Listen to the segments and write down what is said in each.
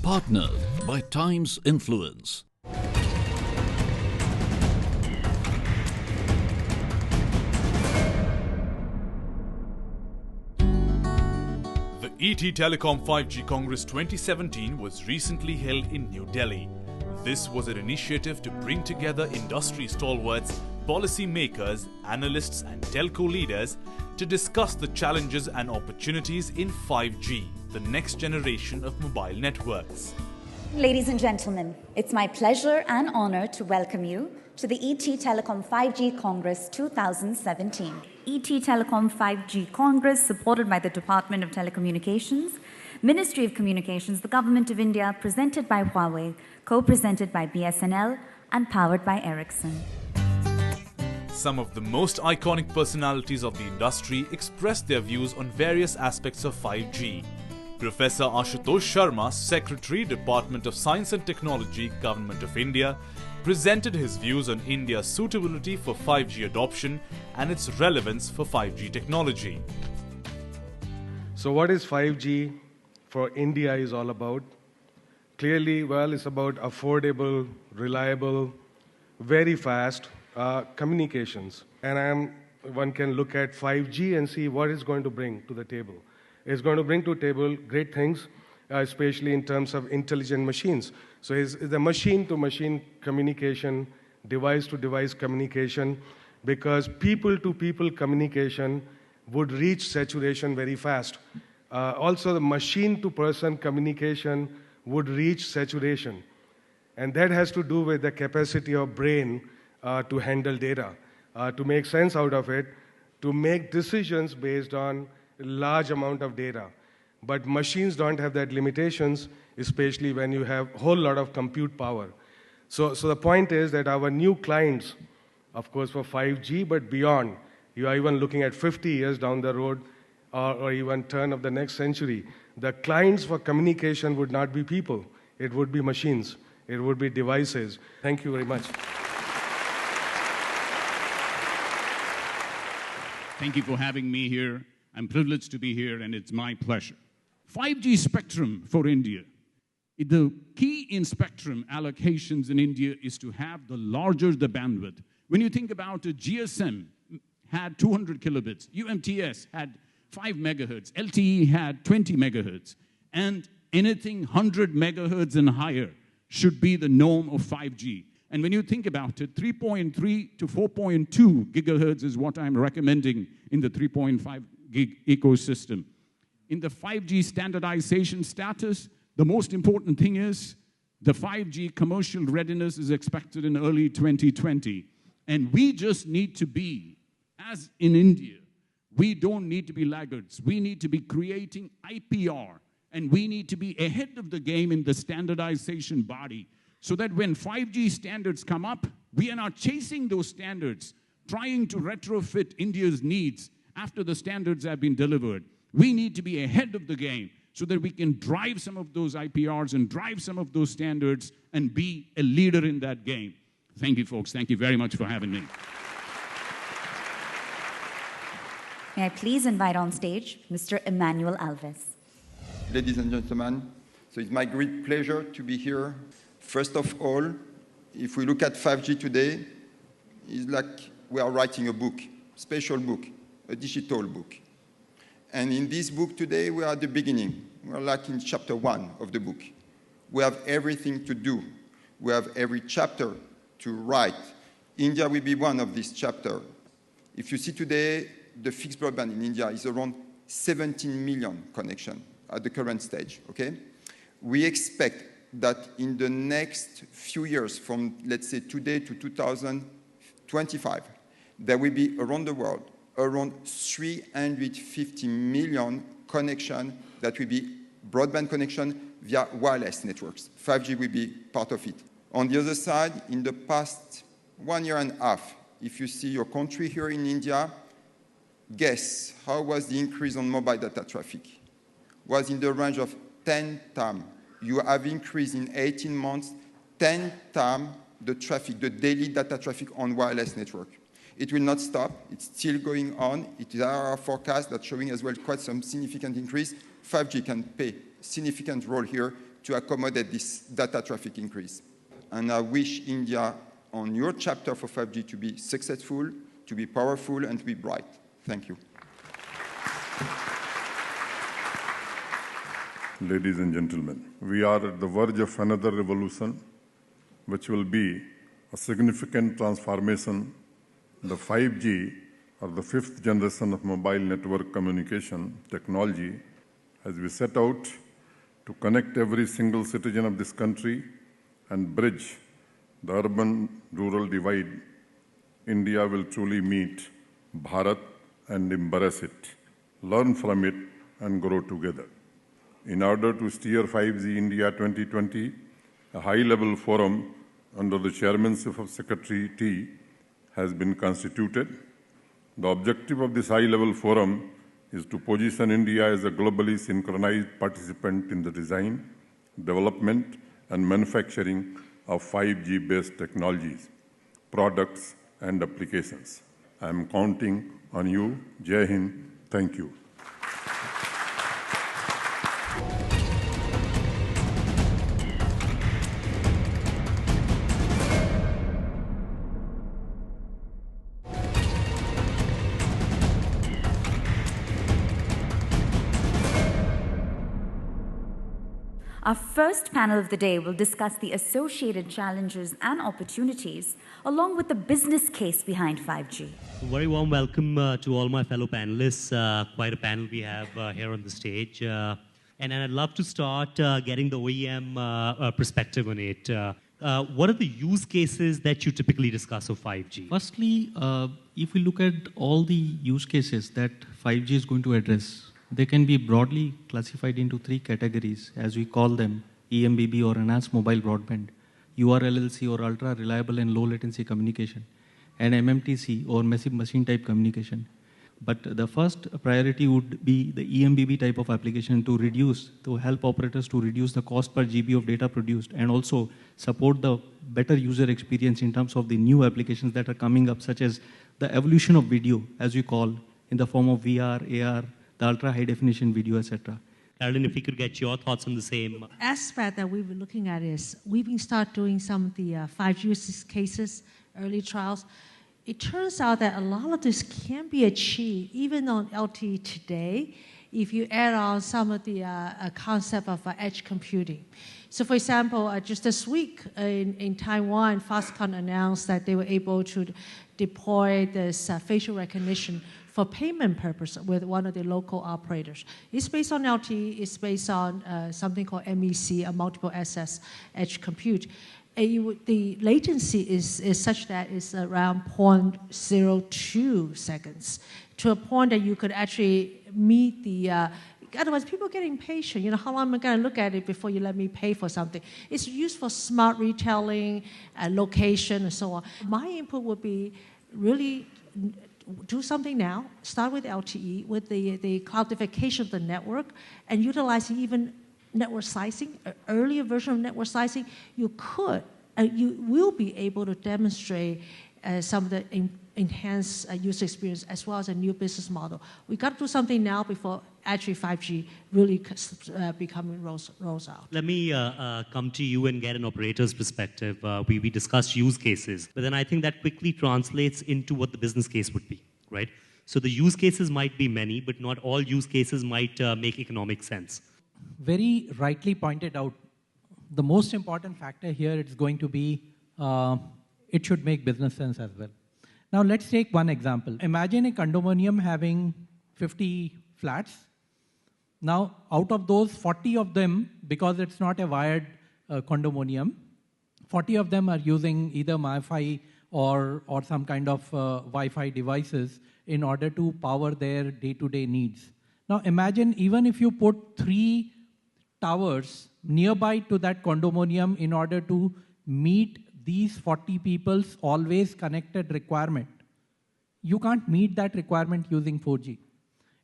Partnered by Times Influence. The ETTelecom 5G Congress 2017 was recently held in New Delhi. This was an initiative to bring together industry stalwarts, policy makers, analysts and telco leaders to discuss the challenges and opportunities in 5G, the next generation of mobile networks. Ladies and gentlemen, it's my pleasure and honor to welcome you to the ETTelecom 5G Congress 2017. ETTelecom 5G Congress, supported by the Department of Telecommunications, Ministry of Communications, the Government of India, presented by Huawei, co-presented by BSNL, and powered by Ericsson. Some of the most iconic personalities of the industry expressed their views on various aspects of 5G. Professor Ashutosh Sharma, Secretary, Department of Science and Technology, Government of India, presented his views on India's suitability for 5G adoption and its relevance for 5G technology. So what is 5G for India is all about? Clearly, well, it's about affordable, reliable, very fast communications. And one can look at 5G and see what it's going to bring to the table. It's going to bring to the table great things, especially in terms of intelligent machines. So it's the machine-to-machine communication, device-to-device communication, because people-to-people communication would reach saturation very fast. Also, the machine-to-person communication would reach saturation. And that has to do with the capacity of brain to handle data, to make sense out of it, to make decisions based on large amount of data. But machines don't have that limitations, especially when you have a whole lot of compute power. So the point is that our new clients, of course for 5G, but beyond, you are even looking at 50 years down the road, or even turn of the next century, the clients for communication would not be people. It would be machines. It would be devices. Thank you very much. Thank you for having me here. I'm privileged to be here, and it's my pleasure. 5G spectrum for India. The key in spectrum allocations in India is to have the larger the bandwidth. When you think about it, GSM had 200 kilobits, UMTS had 5 megahertz, LTE had 20 megahertz, and anything 100 megahertz and higher should be the norm of 5G. And when you think about it, 3.3 to 4.2 gigahertz is what I'm recommending in the 3.5 gig ecosystem. In the 5G standardization status, the most important thing is the 5G commercial readiness is expected in early 2020. And we just need to be, as in India, we don't need to be laggards. We need to be creating IPR, and we need to be ahead of the game in the standardization body, so that when 5G standards come up, we are not chasing those standards, trying to retrofit India's needs after the standards have been delivered. We need to be ahead of the game so that we can drive some of those IPRs and drive some of those standards and be a leader in that game. Thank you, folks. Thank you very much for having me. May I please invite on stage Mr. Emmanuel Alves. Ladies and gentlemen, so it's my great pleasure to be here. First of all, if we look at 5G today, it's like we are writing a book, special book, a digital book. And in this book today, we are at the beginning. We're like in chapter 1 of the book. We have everything to do. We have every chapter to write. India will be one of these chapters. If you see today, the fixed broadband in India is around 17 million connections at the current stage, okay? We expect that in the next few years, from let's say today to 2025, there will be around the world around 350 million connections that will be broadband connection via wireless networks. 5G will be part of it. On the other side, in the past 1 year and a half, if you see your country here in India, guess how was the increase on mobile data traffic? Was in the range of 10 times. You have increased in 18 months 10 times the traffic, the daily data traffic on wireless network. It will not stop. It's still going on. It is our forecast that's showing as well quite some significant increase. 5G can play a significant role here to accommodate this data traffic increase. And I wish India on your chapter for 5G to be successful, to be powerful, and to be bright. Thank you. Ladies and gentlemen, we are at the verge of another revolution, which will be a significant transformation. The 5G, or the fifth generation of mobile network communication technology, as we set out to connect every single citizen of this country and bridge the urban-rural divide, India will truly meet Bharat and embrace it, learn from it, and grow together. In order to steer 5G India 2020, a high-level forum under the chairmanship of Secretary T has been constituted. The objective of this high-level forum is to position India as a globally synchronized participant in the design, development, and manufacturing of 5G-based technologies, products, and applications. I am counting on you. Jai Hind. Thank you. Our first panel of the day will discuss the associated challenges and opportunities, along with the business case behind 5G. Very warm welcome to all my fellow panelists. Quite a panel we have here on the stage. And I'd love to start getting the OEM perspective on it. What are the use cases that you typically discuss of 5G? Firstly, if we look at all the use cases that 5G is going to address, they can be broadly classified into three categories, as we call them: EMBB or enhanced mobile broadband, URLLC or ultra reliable and low latency communication, and MMTC or massive machine type communication. But the first priority would be the EMBB type of application to help operators to reduce the cost per GB of data produced, and also support the better user experience in terms of the new applications that are coming up, such as the evolution of video, as we call, in the form of VR, AR, the ultra high definition video, etc. Carolyn, if we could get your thoughts on the same. Aspect that we've been looking at is we've been start doing some of the 5G use cases, early trials. It turns out that a lot of this can be achieved even on LTE today if you add on some of the concept of edge computing. So for example, just this week in Taiwan, Foxconn announced that they were able to deploy this facial recognition for payment purpose with one of the local operators. It's based on LTE, it's based on something called MEC, a multiple access edge compute. The latency is such that it's around 0.02 seconds, to a point that you could actually meet the, otherwise people get impatient. You know, how long am I going to look at it before you let me pay for something? It's used for smart retailing, location, and so on. My input would be really do something now, start with LTE, with the cloudification of the network, and utilizing even network slicing, an earlier version of network slicing. You will be able to demonstrate some of the enhanced user experience as well as a new business model. We got to do something now before actually 5G really becoming rolls out. Let me come to you and get an operator's perspective. We discussed use cases, but then I think that quickly translates into what the business case would be, right? So the use cases might be many, but not all use cases might make economic sense. Very rightly pointed out, the most important factor here is going to be it should make business sense as well. Now let's take one example. Imagine a condominium having 50 flats. Now out of those, 40 of them, because it's not a wired condominium, 40 of them are using either Wi-Fi or some kind of Wi-Fi devices in order to power their day-to-day needs. Now imagine even if you put 3 towers nearby to that condominium in order to meet these 40 people's always connected requirement. You can't meet that requirement using 4G.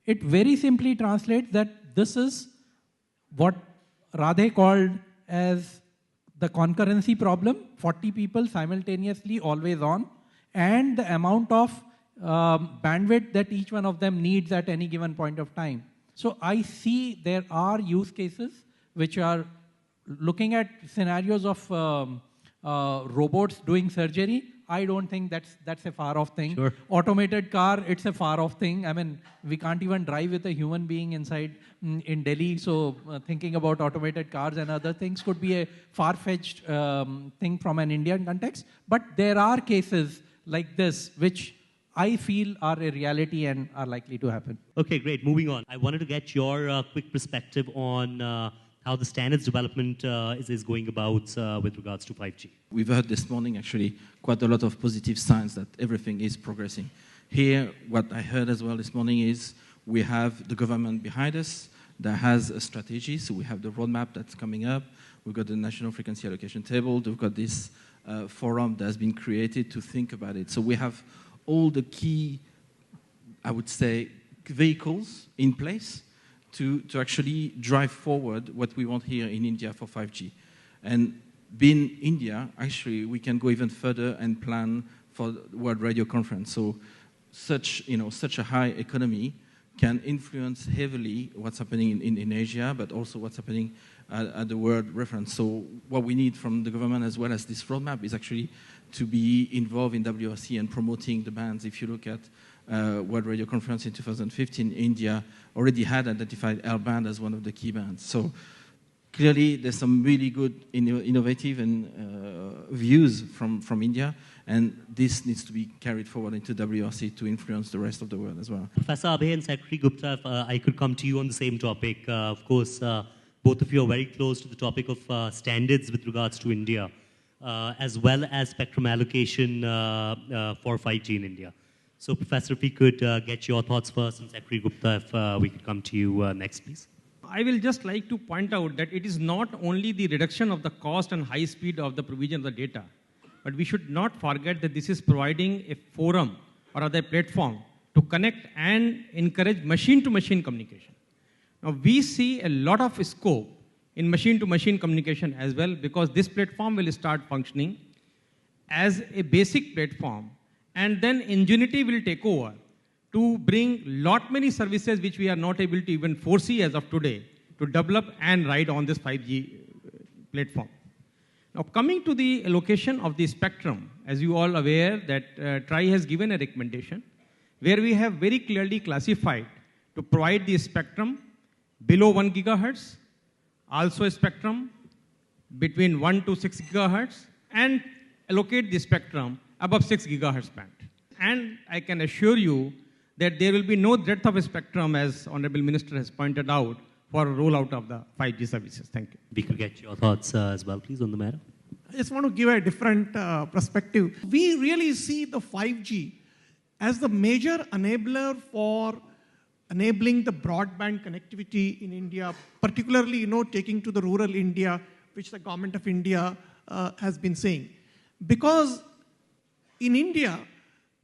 It very simply translates that this is what Radhe called as the concurrency problem, 40 people simultaneously always on, and the amount of bandwidth that each one of them needs at any given point of time. So I see there are use cases which are looking at scenarios of robots doing surgery, I don't think that's a far-off thing. Sure. Automated car, it's a far-off thing. I mean, we can't even drive with a human being inside in Delhi. So thinking about automated cars and other things could be a far-fetched thing from an Indian context. But there are cases like this which I feel are a reality and are likely to happen. Okay, great. Moving on. I wanted to get your quick perspective on how the standards development is going about with regards to 5G. We've heard this morning, actually, quite a lot of positive signs that everything is progressing. Here, what I heard as well this morning is we have the government behind us that has a strategy. So we have the roadmap that's coming up. We've got the National Frequency Allocation Table. We've got this forum that has been created to think about it. So we have all the key, I would say, vehicles in place to actually drive forward what we want here in India for 5G. And being India, actually, we can go even further and plan for the World Radio Conference. So such a high economy can influence heavily what's happening in Asia, but also what's happening at the world reference. So what we need from the government as well as this roadmap is actually to be involved in WRC and promoting the bands. If you look at World Radio Conference in 2015, India already had identified L-band as one of the key bands. So clearly, there's some really good innovative and views from India, and this needs to be carried forward into WRC to influence the rest of the world as well. Professor Abhay and Secretary Gupta, if I could come to you on the same topic. Of course, both of you are very close to the topic of standards with regards to India, as well as spectrum allocation for 5G in India. So, Professor, if we could get your thoughts first, and Secretary Gupta, if we could come to you next, please. I will just like to point out that it is not only the reduction of the cost and high speed of the provision of the data, but we should not forget that this is providing a forum or other platform to connect and encourage machine-to-machine communication. Now, we see a lot of scope in machine-to-machine communication as well, because this platform will start functioning as a basic platform, and then Ingenuity will take over to bring lot many services which we are not able to even foresee as of today to develop and ride on this 5G platform. Now, coming to the allocation of the spectrum, as you all aware that TRI has given a recommendation where we have very clearly classified to provide the spectrum below 1 gigahertz, also a spectrum between 1 to 6 gigahertz, and allocate the spectrum above 6 gigahertz band. And I can assure you that there will be no breadth of a spectrum, as Honorable Minister has pointed out, for a rollout of the 5G services. Thank you. We could get your thoughts as well, please, on the matter. I just want to give a different perspective. We really see the 5G as the major enabler for enabling the broadband connectivity in India, particularly, taking to the rural India, which the government of India has been saying. Because in India,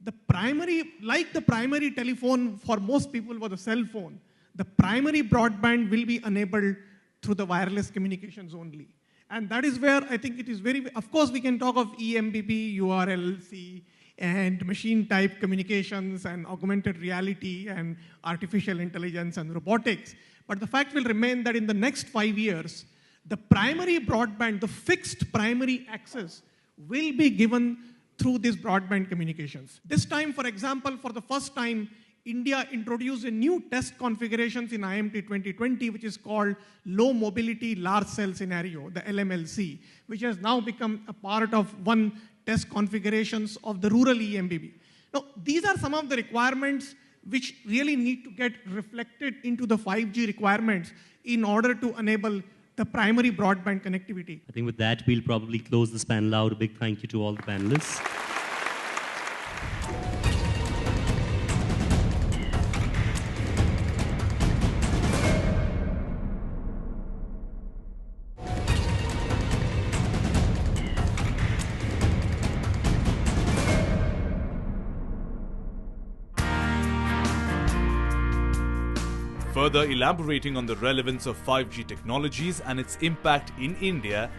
the primary telephone for most people was a cell phone, the primary broadband will be enabled through the wireless communications only. And that is where I think it is of course we can talk of EMBB, URLC, and machine-type communications and augmented reality and artificial intelligence and robotics. But the fact will remain that in the next 5 years, the primary broadband, the fixed primary access will be given through these broadband communications. This time, for example, for the first time, India introduced a new test configurations in IMT 2020, which is called Low Mobility Large Cell Scenario, the LMLC, which has now become a part of one test configurations of the rural EMBB. Now, these are some of the requirements which really need to get reflected into the 5G requirements in order to enable the primary broadband connectivity. I think with that, we'll probably close this panel out. A big thank you to all the panelists. Further elaborating on the relevance of 5G technologies and its impact in India,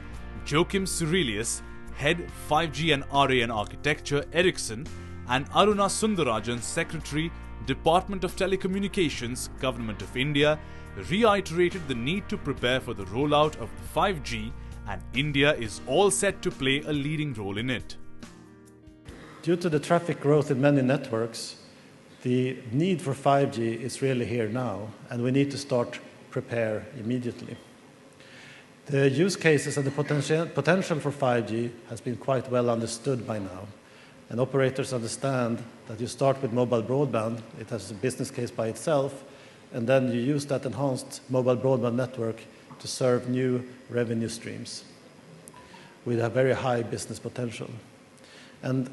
Joachim Cyrilius, Head 5G and RAN Architecture, Ericsson, and Aruna Sundarajan, Secretary, Department of Telecommunications, Government of India, reiterated the need to prepare for the rollout of 5G, and India is all set to play a leading role in it. Due to the traffic growth in many networks, the need for 5G is really here now, and we need to start prepare immediately. The use cases and the potential for 5G has been quite well understood by now, and operators understand that you start with mobile broadband, it has a business case by itself, and then you use that enhanced mobile broadband network to serve new revenue streams with a very high business potential. And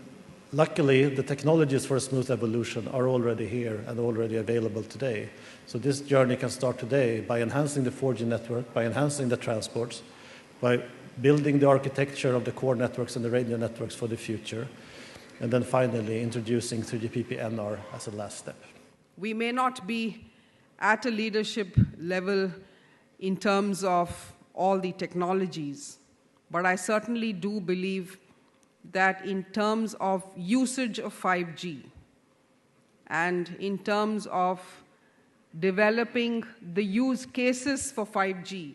luckily, the technologies for a smooth evolution are already here and already available today. So this journey can start today by enhancing the 4G network, by enhancing the transports, by building the architecture of the core networks and the radio networks for the future, and then finally introducing 3GPP NR as a last step. We may not be at a leadership level in terms of all the technologies, but I certainly do believe that in terms of usage of 5G and in terms of developing the use cases for 5G,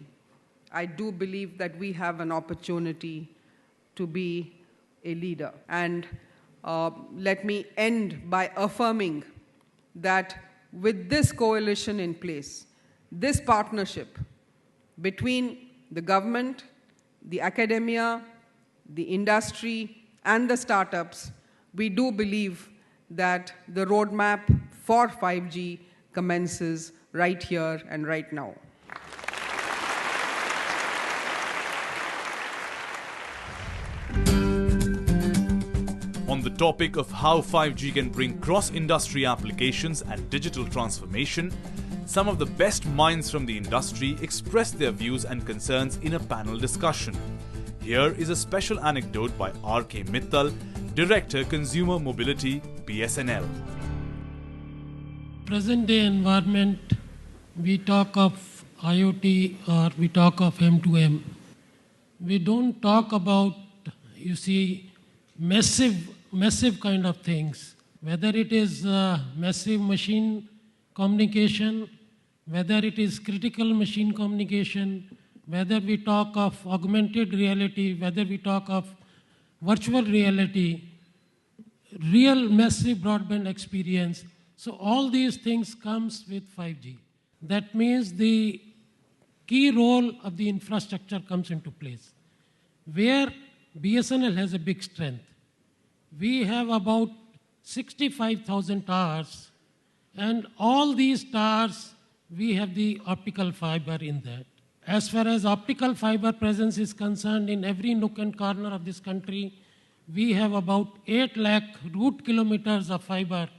I do believe that we have an opportunity to be a leader. And let me end by affirming that with this coalition in place, this partnership between the government, the academia, the industry, and the startups, we do believe that the roadmap for 5G commences right here and right now. On the topic of how 5G can bring cross-industry applications and digital transformation, some of the best minds from the industry expressed their views and concerns in a panel discussion. Here is a special anecdote by R.K. Mittal, Director Consumer Mobility, BSNL. Present day environment, we talk of IoT or we talk of M2M. We don't talk about, you see, massive kind of things, whether it is massive machine communication, whether it is critical machine communication, whether we talk of augmented reality, whether we talk of virtual reality, real massive broadband experience. So all these things comes with 5G. That means the key role of the infrastructure comes into place, where BSNL has a big strength. We have about 65,000 towers, and all these towers, we have the optical fiber in that. As far as optical fiber presence is concerned, in every nook and corner of this country, we have about 8 lakh root kilometers of fiber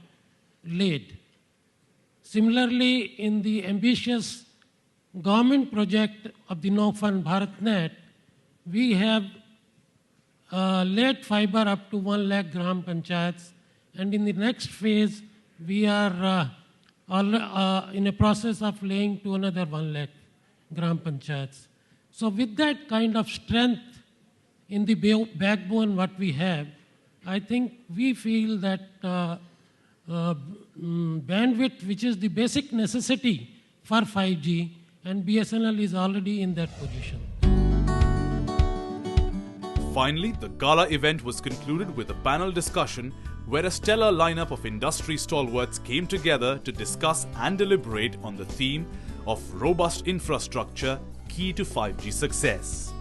laid. Similarly, in the ambitious government project of the No-Fund BharatNet, we have laid fiber up to 1 lakh gram panchayats, and in the next phase, we are in a process of laying to another 1 lakh gram panchayats. So with that kind of strength in the backbone what we have, I think we feel that bandwidth, which is the basic necessity for 5G, and BSNL is already in that position. Finally, the gala event was concluded with a panel discussion where a stellar lineup of industry stalwarts came together to discuss and deliberate on the theme of robust infrastructure key to 5G success.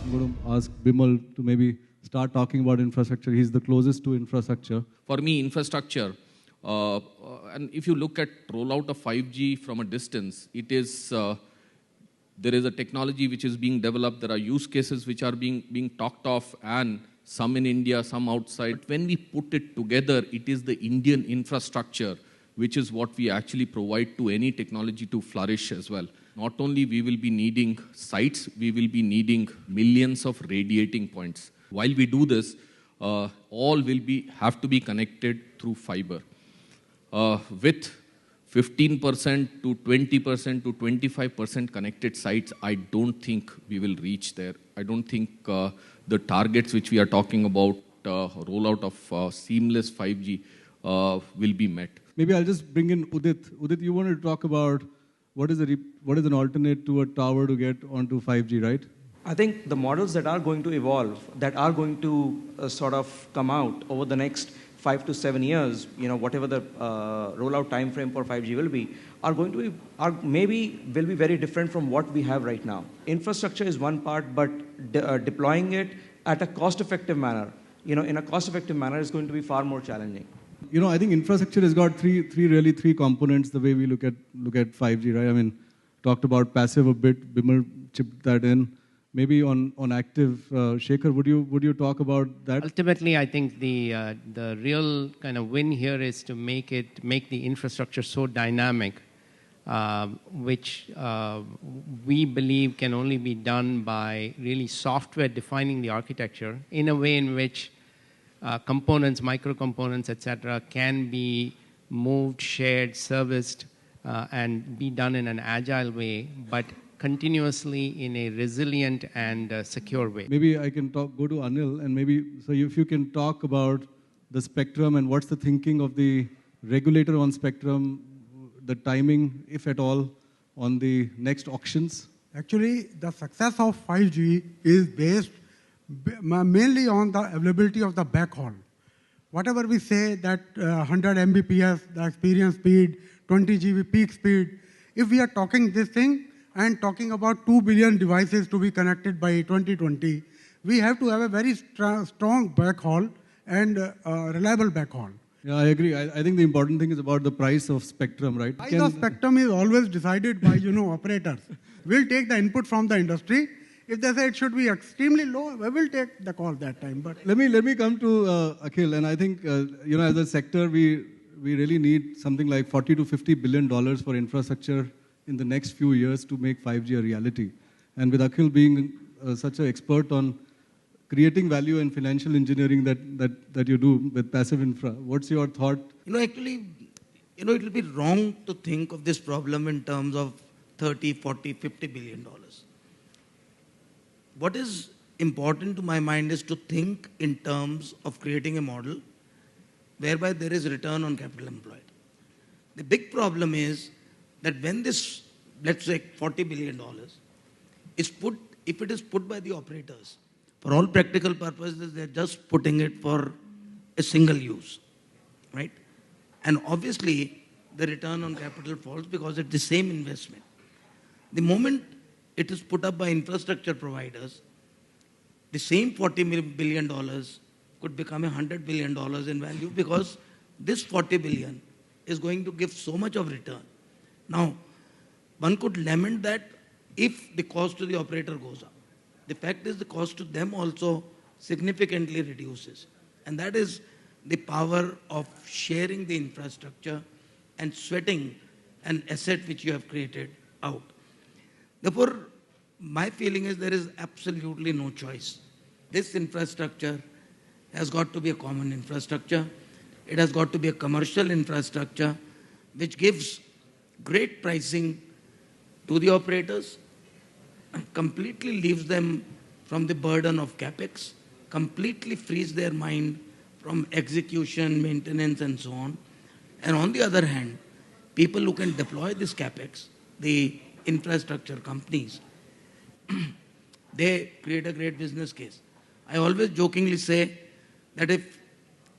I'm going to ask Bimal to maybe start talking about infrastructure. He's the closest to infrastructure. For me, infrastructure, and if you look at rollout of 5G from a distance, it is there is a technology which is being developed. There are use cases which are being talked of, and some in India, some outside. But when we put it together, it is the Indian infrastructure which is what we actually provide to any technology to flourish as well. Not only we will be needing sites, we will be needing millions of radiating points. While we do this, all will have to be connected through fiber. With 15% to 20% to 25% connected sites, I don't think we will reach there. I don't think the targets which we are talking about, rollout of seamless 5G, will be met. Maybe I'll just bring in Udit. Udit, you wanted to talk about what is an alternate to a tower to get onto 5G, right? I think the models that are going to evolve, that are going to sort of come out over the next 5 to 7 years, whatever the rollout time frame for 5G will be, will be very different from what we have right now. Infrastructure is one part, but deploying it at a cost-effective manner, in a cost-effective manner is going to be far more challenging. I think infrastructure has got three components the way we look at 5G, right? I mean, talked about passive a bit, Bimal chipped that in. Maybe on active, Shekhar, would you talk about that? Ultimately, I think the real kind of win here is to make the infrastructure so dynamic, which we believe can only be done by really software defining the architecture in a way in which components, micro-components, etc., can be moved, shared, serviced, and be done in an agile way, but continuously in a resilient and secure way. Maybe I can go to Anil, and if you can talk about the spectrum and what's the thinking of the regulator on spectrum, the timing, if at all, on the next auctions. Actually, the success of 5G is based mainly on the availability of the backhaul. Whatever we say that 100 Mbps, the experience speed, 20 GB peak speed, if we are talking this thing and talking about 2 billion devices to be connected by 2020, we have to have a very strong backhaul and reliable backhaul. Yeah, I agree. I think the important thing is about the price of spectrum, right? Price of spectrum is always decided by operators. We'll take the input from the industry. If they say it should be extremely low, we will take the call that time. But let me come to Akhil, and I think as a sector we really need something like $40 to $50 billion for infrastructure in the next few years to make 5G a reality. And with Akhil being such an expert on creating value and financial engineering that you do with passive infra, what's your thought? Actually, it will be wrong to think of this problem in terms of 30, 40, 50 billion dollars. What is important to my mind is to think in terms of creating a model whereby there is return on capital employed. The big problem is that when this, let's say $40 billion, is put, if it is put by the operators, for all practical purposes, they're just putting it for a single use, right? And obviously, the return on capital falls because it's the same investment. The moment it is put up by infrastructure providers, the same $40 billion could become $100 billion in value because this 40 billion is going to give so much of return. Now, one could lament that if the cost to the operator goes up. The fact is the cost to them also significantly reduces. And that is the power of sharing the infrastructure and sweating an asset which you have created out. Therefore, my feeling is there is absolutely no choice. This infrastructure has got to be a common infrastructure. It has got to be a commercial infrastructure which gives great pricing to the operators, completely leaves them from the burden of capex, completely frees their mind from execution, maintenance, and so on. And on the other hand, people who can deploy this capex, the infrastructure companies, they create a great business case. I always jokingly say that if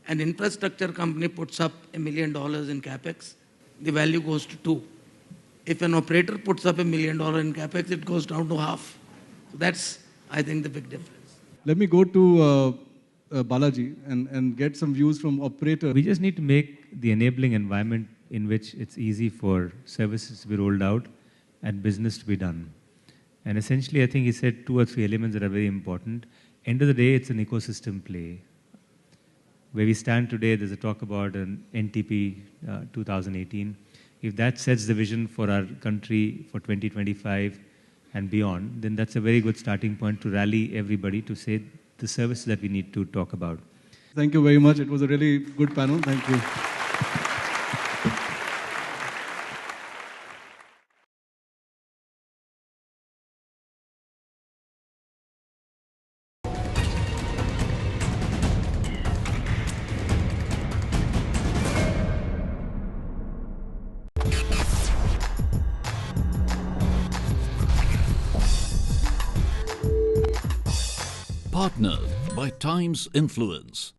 an infrastructure company puts up $1 million in capex, the value goes to 2. If an operator puts up $1 million in capex, it goes down to half. That's, I think, the big difference. Let me go to Balaji and get some views from operators. We just need to make the enabling environment in which it's easy for services to be rolled out and business to be done. And essentially, I think he said 2 or 3 elements that are very important. End of the day, it's an ecosystem play. Where we stand today, there's a talk about an NTP 2018. If that sets the vision for our country for 2025 and beyond, then that's a very good starting point to rally everybody to say the services that we need to talk about. Thank you very much. It was a really good panel. Thank you. Partnered by Times Influence.